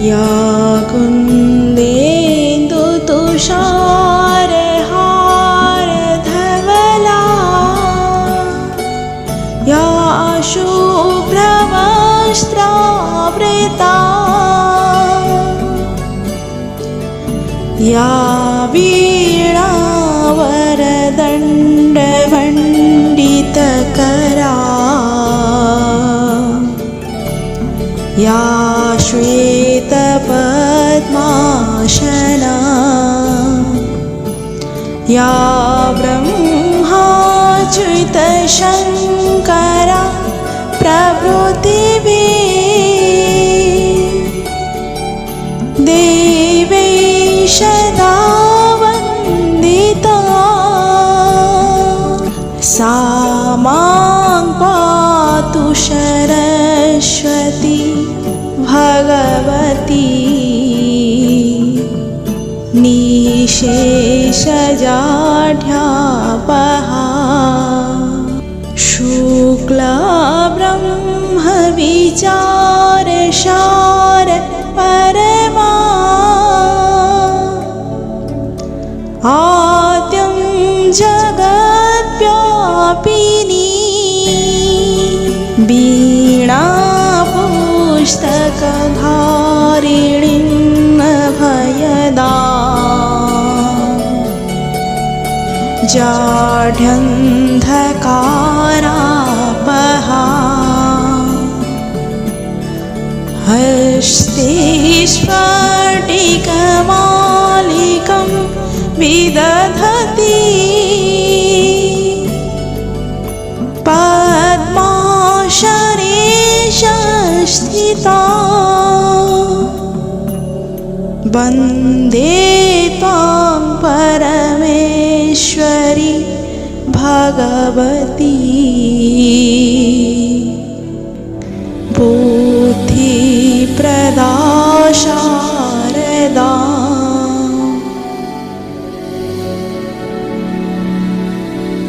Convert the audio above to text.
या कुन्देन्दुतुषारहारधवला या शुभ्रवस्त्रावृता या वीणावरदण्डमण्डितकरा या श्वेतपद्मासना या ब्रह्माच्युतशङ्करा प्रभृतिभिः देवैः सदा वन्दिता सा मां पातु सरस्वती भगवती निःशेषजाढ्यापहा शुक्लब्रह्मविचारसार परमा आद्यं जगद्व्यापिनी वीणा पुस्तकधारिणीं अभयदा जाढ्यन्धकारापहा हस्ते स्फटिकमालिकं विदधति पद्मासने संस्थिता वन्दे त्वां परमेश्वरी भगवती बुद्धिप्रदा शारदा